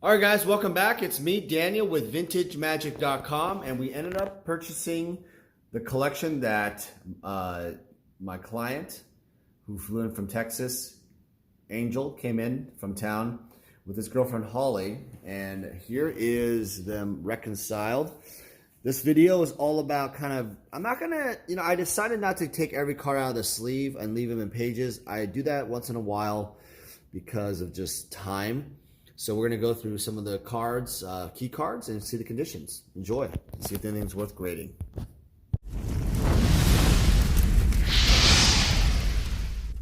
All right, guys, welcome back. It's me, Daniel, with VintageMagic.com, and we ended up purchasing the collection that my client, who flew in from Texas, Angel, came in from town with his girlfriend, Holly, and here is them reconciled. This video is all about I'm not gonna, I decided not to take every card out of the sleeve and leave them in pages. I do that once in a while because of just time. So we're going to go through some of the cards, key cards, and see the conditions. Enjoy. See if anything's worth grading.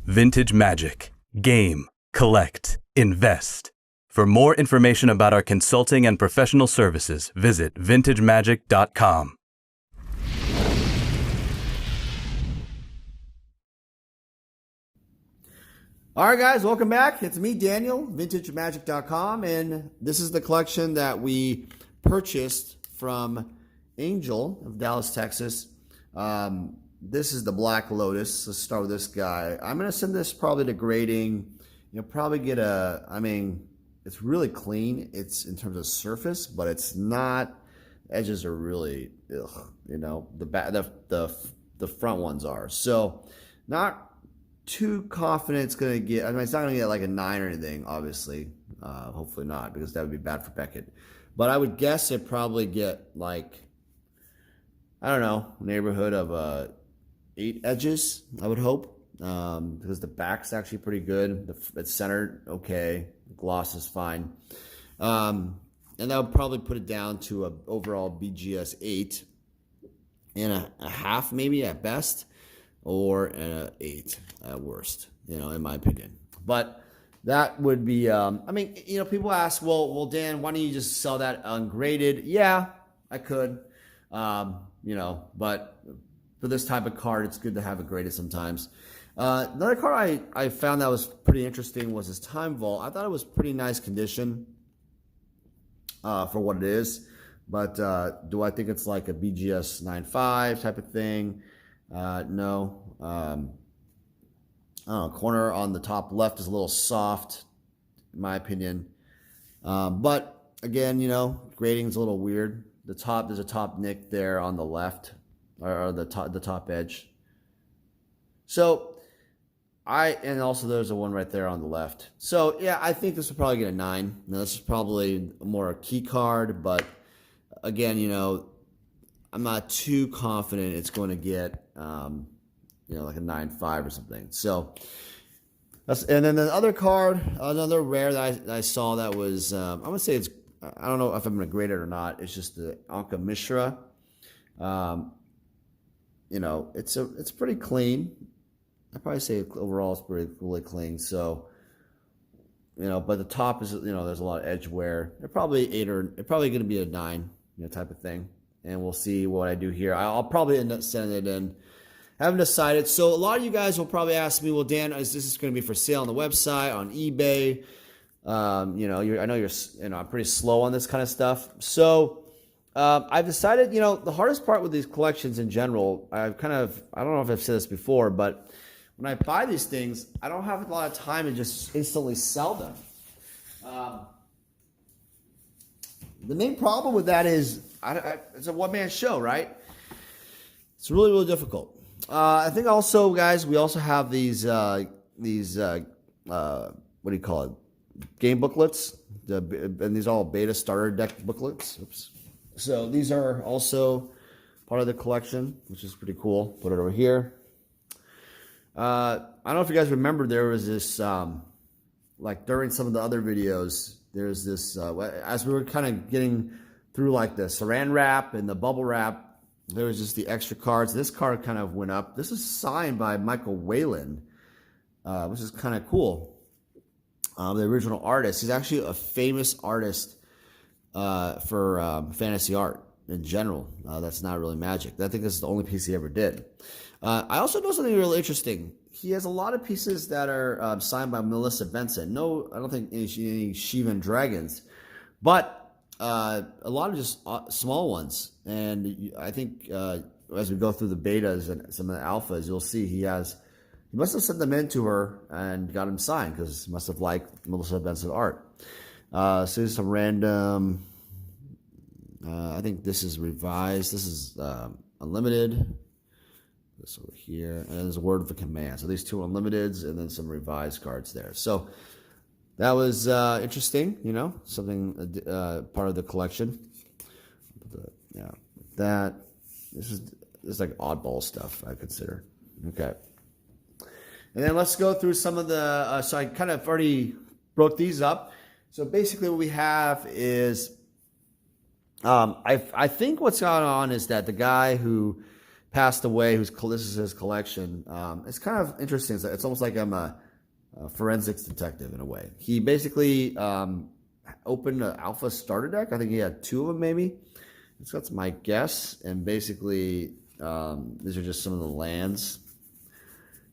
Vintage Magic. Game, collect, invest. For more information about our consulting and professional services, visit vintagemagic.com. All right, guys, welcome back. It's me, Daniel, VintageMagic.com, and this is the collection that we purchased from Angel of Dallas, Texas. This is the Black Lotus. Let's start with this guy. I'm going to send this probably to grading. You'll probably get it's really clean. It's in terms of surface, but it's not. Edges are really, the front ones are. So, not too confident it's going to get, it's not going to get like a 9 or anything, obviously. Hopefully not, because that would be bad for Beckett. But I would guess it'd probably get like, I don't know, neighborhood of 8 edges, I would hope. Because the back's actually pretty good. It's centered okay. The gloss is fine. And that would probably put it down to an overall BGS 8 and a half maybe at best, or an 8 at worst, in my opinion. But that would be, people ask, well, Dan, why don't you just sell that ungraded? Yeah, I could, but for this type of card, it's good to have it graded sometimes. Another card I found that was pretty interesting was this Time Vault. I thought it was pretty nice condition for what it is, but do I think it's like a BGS 9.5 type of thing? No. I don't know, corner on the top left is a little soft, in my opinion. But again, grading is a little weird. There's a top nick there on the left, or the top edge. So and also there's a one right there on the left. So yeah, I think this will probably get a 9. Now, this is probably more a key card, but again, I'm not too confident it's going to get, like a 9.5 or something. So, and then the other card, another rare that I saw that was, I would say it's, I don't know if I'm going to grade it or not. It's just the Ankh of Mishra. It's pretty clean. I'd probably say overall it's pretty really clean. So, but the top is, there's a lot of edge wear. They're probably 8 it's probably going to be a 9, type of thing. And we'll see what I do here. I'll probably end up sending it in. I haven't decided. So a lot of you guys will probably ask me, well, Dan, is this going to be for sale on the website, on eBay? I know you're, I'm pretty slow on this kind of stuff. So I've decided, the hardest part with these collections in general, I don't know if I've said this before, but when I buy these things, I don't have a lot of time to just instantly sell them. The main problem with that is it's a one-man show, right? It's really, really difficult. I think also, guys, we also have these what do you call it? Game booklets. And these are all beta starter deck booklets. Oops. So these are also part of the collection, which is pretty cool. Put it over here. I don't know if you guys remember, there was this, like during some of the other videos, there's this, as we were kind of getting through like the saran wrap and the bubble wrap, there was just the extra cards. This card kind of went up. This is signed by Michael Whalen, which is kind of cool. The original artist. He's actually a famous artist for fantasy art in general. That's not really Magic. I think this is the only piece he ever did. I also know something really interesting. He has a lot of pieces that are signed by Melissa Benson. No, I don't think any Shivan Dragons, but a lot of just small ones. And I think as we go through the betas and some of the alphas, you'll see he must have sent them in to her and got them signed because he must have liked Melissa Benson's art. So there's some random. I think this is revised. This is unlimited. This over here, and there's a word of the command. So these two unlimiteds, and then some revised cards there. So that was interesting. You know, something part of the collection. Yeah, that this is like oddball stuff, I consider. Okay, and then let's go through some of the. So I kind of already broke these up. So basically, what we have is, I think what's going on is that the guy who passed away, this is his collection. It's kind of interesting. It's almost like I'm a forensics detective in a way. He basically opened an alpha starter deck. I think he had 2 of them, maybe. So that's my guess. And basically, these are just some of the lands,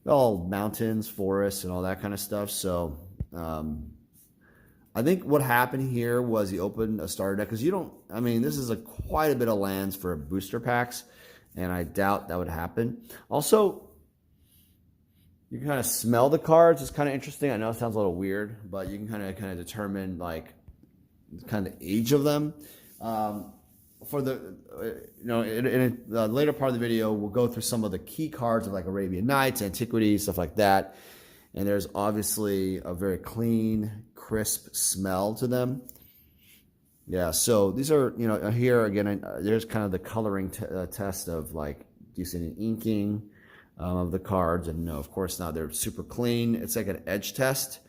all mountains, forests, and all that kind of stuff. So I think what happened here was he opened a starter deck because this is quite a bit of lands for booster packs, and I doubt that would happen. Also, you can kind of smell the cards. It's kind of interesting. I know it sounds a little weird, but you can kind of determine like kind of the age of them. For the in the later part of the video, we'll go through some of the key cards of like Arabian Nights, Antiquities, stuff like that. And there's obviously a very clean, crisp smell to them. Yeah, so these are, here again, there's kind of the coloring test of like, do you see any inking of the cards? And no, of course not. They're super clean. It's like an edge test.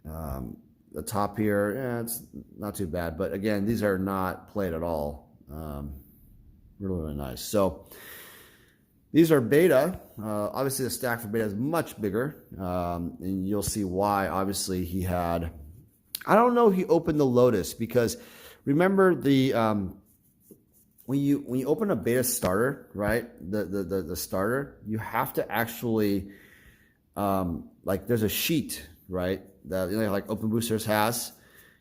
The top here, it's not too bad. But again, these are not played at all. Really, really nice. So these are beta. Obviously, the stack for beta is much bigger. And you'll see why. Obviously, he had... I don't know if he opened the Lotus, because remember the when you open a beta starter, right? The starter, you have to actually like there's a sheet, right? That like Open Boosters has.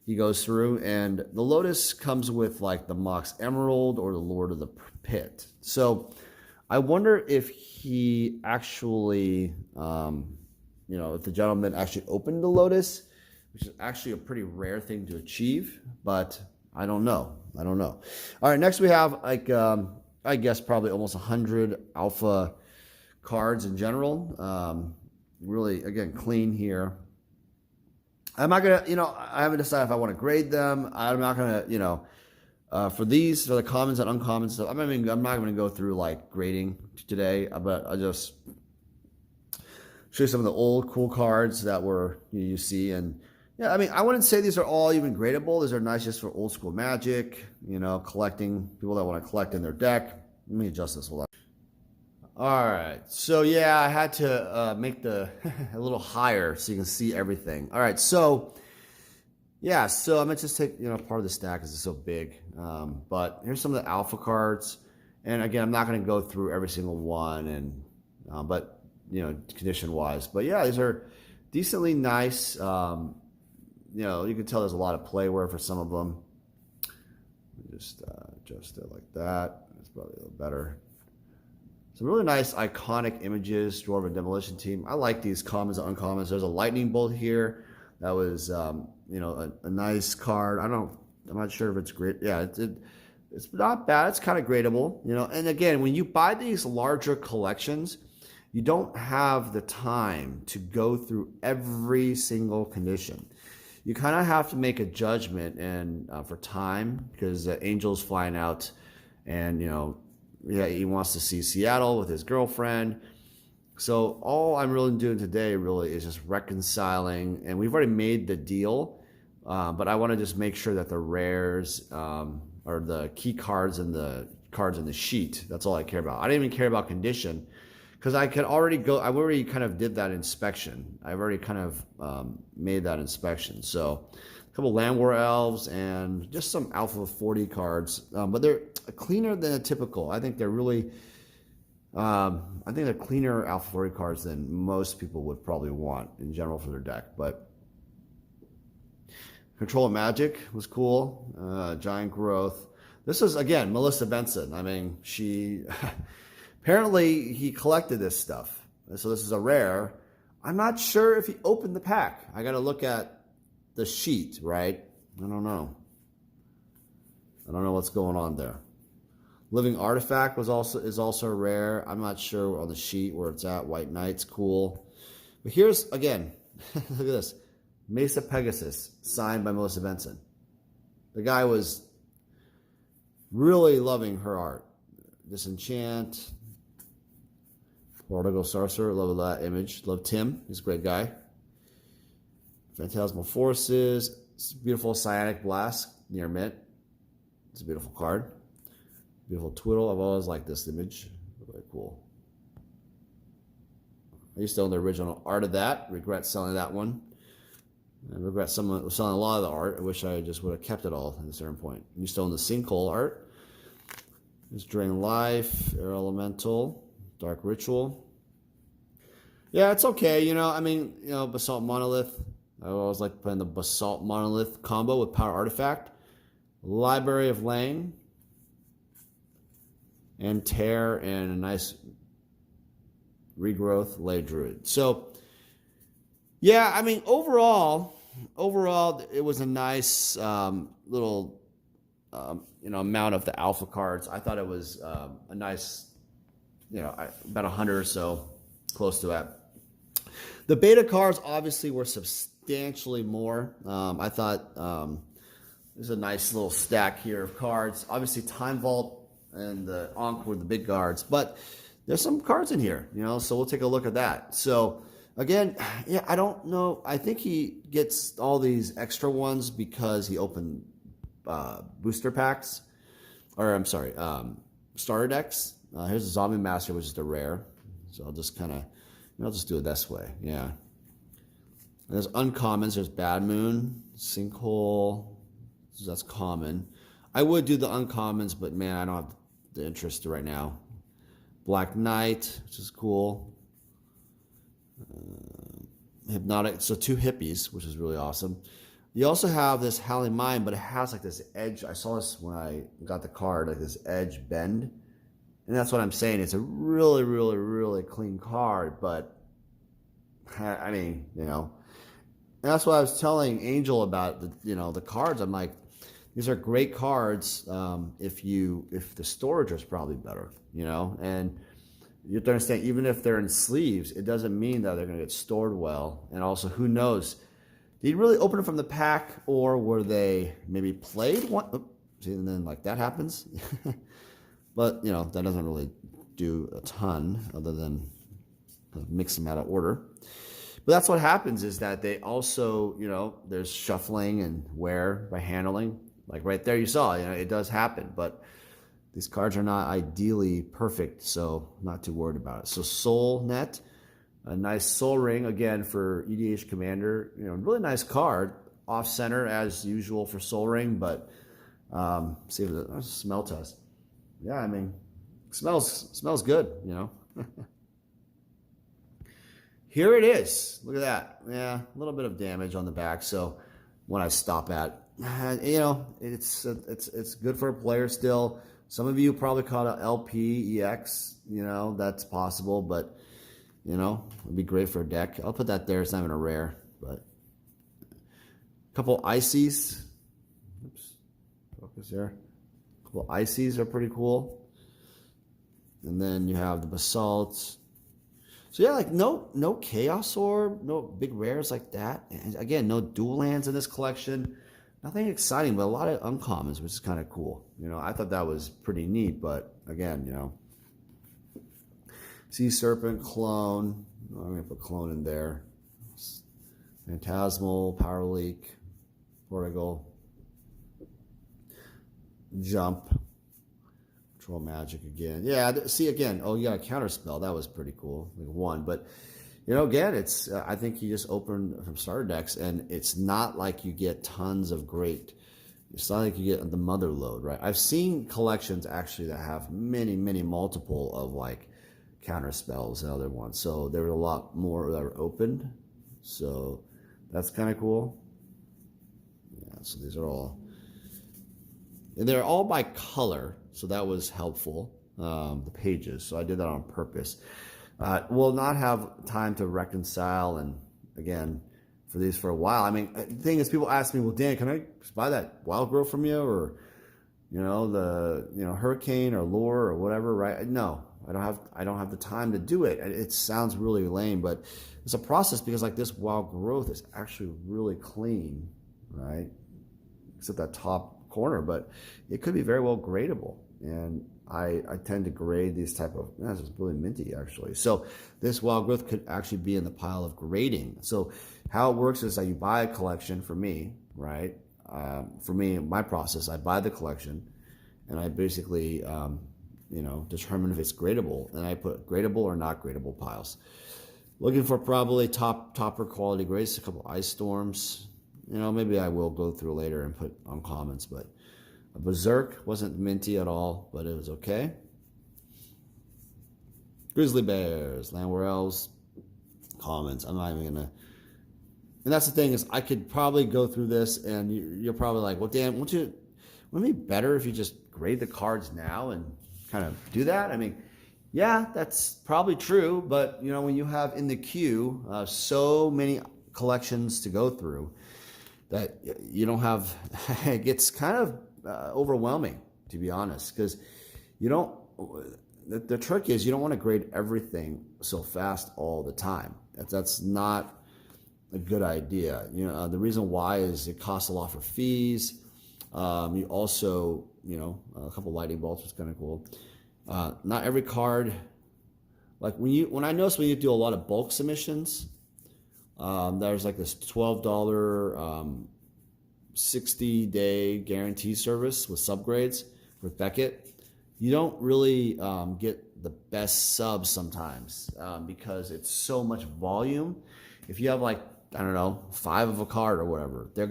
He goes through, and the Lotus comes with like the Mox Emerald or the Lord of the Pit. So I wonder if he actually, if the gentleman actually opened the Lotus, which is actually a pretty rare thing to achieve, but I don't know. All right, next we have like, I guess probably almost 100 alpha cards in general. Really, again, clean here. I'm not going to, I haven't decided if I want to grade them. I'm not going to, for these, for the commons and uncommon stuff, I'm not going to go through like grading today, but I'll just show you some of the old cool cards that you see. And yeah, I wouldn't say these are all even gradable. These are nice just for old school Magic, collecting, people that want to collect in their deck. Let me adjust this a lot. All right, so yeah, I had to make the a little higher so you can see everything. All right, so yeah, so I'm gonna just take part of the stack because it's so big. But here's some of the alpha cards, and again, I'm not gonna go through every single one, and but condition wise. But yeah, these are decently nice. You can tell there's a lot of playware for some of them. Just adjust it like that. That's probably a little better. Some really nice iconic images, Dwarven Demolition Team. I like these commons and uncommons. There's a lightning bolt here. That was, a nice card. I'm not sure if it's great. Yeah, it's not bad. It's kind of gradable, And again, when you buy these larger collections, you don't have the time to go through every single condition. You kind of have to make a judgment and for time, because Angel's flying out, and he wants to see Seattle with his girlfriend. So all I'm really doing today really is just reconciling, and we've already made the deal, but I want to just make sure that the rares are the key cards and the cards in the sheet. That's all I care about. I didn't even care about condition, because I already kind of did that inspection. I've already kind of made that inspection. So a couple Land War Elves and just some Alpha 40 cards, but they're cleaner than a typical. I think they're really, I think they're cleaner Alpha 40 cards than most people would probably want in general for their deck. But Control of Magic was cool. Giant Growth. This is, again, Melissa Benson. She, apparently he collected this stuff. So this is a rare. I'm not sure if he opened the pack. I got to look at the sheet, right? I don't know. I don't know what's going on there. Living Artifact is also rare. I'm not sure on the sheet where it's at. White Knight's cool. But here's, again, look at this. Mesa Pegasus, signed by Melissa Benson. The guy was really loving her art. Disenchant. Portugal Sorcerer, love that image. Love Tim, he's a great guy. Phantasmal Forces, beautiful Cyanic Blast, near mint. It's a beautiful card. Beautiful twiddle. I've always liked this image. Very cool. I used to own the original art of that. Regret selling that one. I regret selling a lot of the art. I wish I just would have kept it all at a certain point. I used to own the Sinkhole art. There's Drain Life, Air Elemental, Dark Ritual. Yeah, it's okay. You know, I mean, you know, Basalt Monolith. I always like playing the Basalt Monolith combo with Power Artifact. Library of Lane. And Tear, and a nice Regrowth Lay Druid. So, yeah, I mean, overall, it was a nice little, amount of the alpha cards. I thought it was a nice, about 100 or so, close to that. The beta cards obviously were substantially more. I thought there's a nice little stack here of cards. Obviously, Time Vault and the Ankh were the big cards, but there's some cards in here, so we'll take a look at that. So again, yeah, I don't know. I think he gets all these extra ones because he opened booster packs, or I'm sorry, starter decks. Here's a Zombie Master, which is the rare. So I'll just kind of, I'll just do it this way. Yeah. And there's uncommons. There's Bad Moon, Sinkhole. So that's common. I would do the uncommons, but man, I don't have the interest right now. Black Knight, which is cool. Hypnotic, so 2 hippies, which is really awesome. You also have this Howling Mind, but it has like this edge. I saw this when I got the card, like this edge bend. And that's what I'm saying. It's a really, really, really clean card, but I mean, and that's what I was telling Angel about the cards. I'm like, these are great cards if the storage is probably better, and you have to understand, even if they're in sleeves, it doesn't mean that they're going to get stored well. And also, who knows? Did you really open it from the pack, or were they maybe played one? Oops, see, and then like that happens. But that doesn't really do a ton other than mix them out of order. But that's what happens, is that they also, there's shuffling and wear by handling. Like right there, you saw, it does happen, but these cards are not ideally perfect, so I'm not too worried about it. So Soul Net, a nice Soul Ring, again, for EDH Commander. Really nice card. Off center, as usual for Soul Ring, but see if the smell test. Yeah, I mean, smells good, Here it is. Look at that. Yeah, a little bit of damage on the back, so when I stop at, it's good for a player still. Some of you probably caught an LP, EX, that's possible, but, it'd be great for a deck. I'll put that there. It's not even a rare, but a couple Ices. Oops, focus there. A couple Ices are pretty cool. And then you have the Basalt. So yeah, like no Chaos Orb, no big rares like that. And again, no dual lands in this collection. Nothing exciting, but a lot of uncommons, which is kind of cool. I thought that was pretty neat, but again, Sea Serpent, Clone. I'm going to put Clone in there. Phantasmal, Power Leak, Portugal, Jump, Control Magic again. Yeah, see again. Oh, you got a counter spell. That was pretty cool. Like 1, but again, it's I think you just open from starter decks, and it's not like you get tons of great. It's not like you get the mother load, right? I've seen collections actually that have many multiple of like counter spells and other ones. So there were a lot more that were opened. So that's kind of cool. Yeah. So these are all, and they're all by color. So that was helpful. The pages. So I did that on purpose. We'll not have time to reconcile, and again, for these for a while. I mean, the thing is, people ask me, well, Dan, can I buy that wild growth from you, or the hurricane or lure or whatever, right? No, I don't have the time to do it. It sounds really lame, but it's a process, because like this wild growth is actually really clean, right? Except that top corner, but it could be very well gradable. And I tend to grade these type of, this is really minty actually. So this wild growth could actually be in the pile of grading. So how it works is that you buy a collection for me, right? For me, my process, I buy the collection and I basically, determine if it's gradable, and I put gradable or not gradable piles. Looking for probably topper quality grades, a couple ice storms. Maybe I will go through later and put uncommons, but a Berserk wasn't minty at all, but it was okay. Grizzly Bears, Landwar Elves, commons. I'm not even gonna. And that's the thing, is I could probably go through this and you're probably like, well, Dan, wouldn't it be better if you just grade the cards now and kind of do that? I mean, yeah, that's probably true. But, when you have in the queue so many collections to go through that you don't have, it gets kind of overwhelming, to be honest, because the trick is you don't want to grade everything so fast all the time. That's not a good idea. The reason why is it costs a lot for fees. You also, a couple lightning bolts was kind of cool. Not every card, like when I notice when you do a lot of bulk submissions, there's like this $12 60-day guarantee service with subgrades with Beckett. You don't really get the best subs sometimes because it's so much volume. If you have like, I don't know, 5 of a card or whatever, they're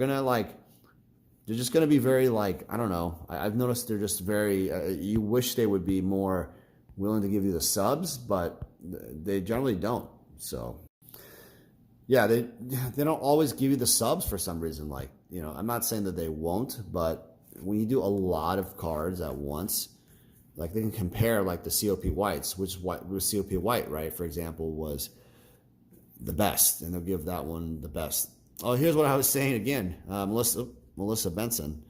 just gonna be very like, I don't know. I've noticed they're just very. You wish they would be more willing to give you the subs, but they generally don't. So, yeah, they don't always give you the subs for some reason. Like, I'm not saying that they won't, but when you do a lot of cards at once, like they can compare like the COP whites, which was COP white, right? For example, was the best, and they'll give that one the best. Oh, here's what I was saying again. Melissa Benson.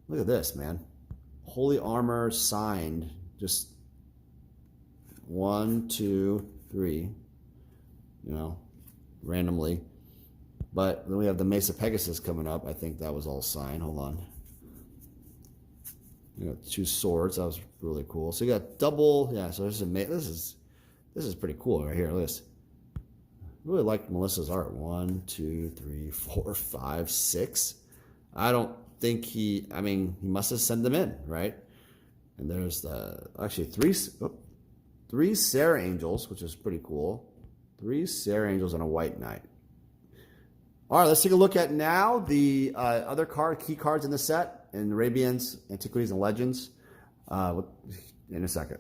Look at this, man. Holy Armor signed. Just 1, 2, 3. Randomly. But then we have the Mesa Pegasus coming up. I think that was all signed. Hold on. 2 swords. That was really cool. So you got double. Yeah. So this is pretty cool right here. Look at this. Really like Melissa's art. 1, 2, 3, 4, 5, 6. I don't think he must have sent them in, right? And there's actually three Sarah Angels, which is pretty cool. 3 Sarah Angels and a White Knight. All right, let's take a look at now the other key cards in the set, in Arabians, Antiquities, and Legends in a second.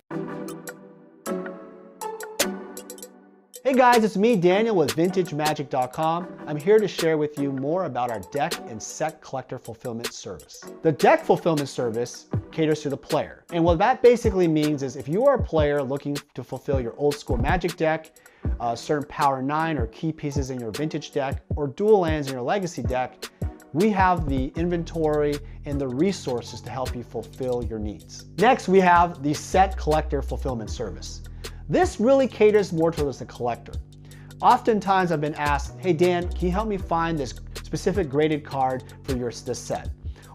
Hey guys, it's me, Daniel, with VintageMagic.com. I'm here to share with you more about our deck and set collector fulfillment service. The deck fulfillment service caters to the player. And what that basically means is if you are a player looking to fulfill your old school Magic deck, certain Power 9 or key pieces in your Vintage deck, or dual lands in your Legacy deck, we have the inventory and the resources to help you fulfill your needs. Next, we have the set collector fulfillment service. This really caters more towards the collector. Oftentimes I've been asked, hey Dan, can you help me find this specific graded card for this set?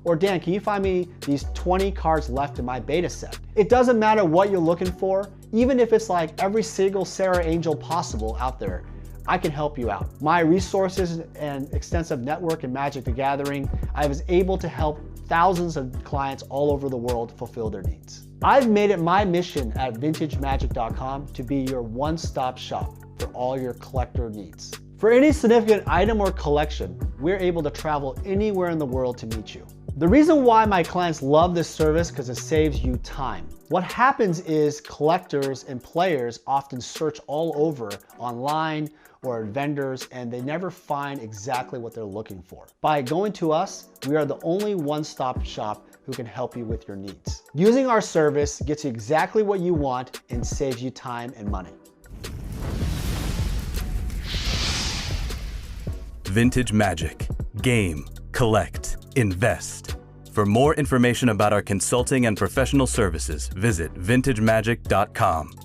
Or Dan, can you find me these 20 cards left in my beta set? It doesn't matter what you're looking for, even if it's like every single Sarah Angel possible out there, I can help you out. My resources and extensive network in Magic the Gathering, I was able to help thousands of clients all over the world fulfill their needs. I've made it my mission at VintageMagic.com to be your one-stop shop for all your collector needs. For any significant item or collection, we're able to travel anywhere in the world to meet you. The reason why my clients love this service because it saves you time. What happens is collectors and players often search all over online or vendors and they never find exactly what they're looking for. By going to us, we are the only one-stop shop who can help you with your needs. Using our service gets you exactly what you want and saves you time and money. Vintage Magic. Game, collect, invest. For more information about our consulting and professional services, visit vintagemagic.com.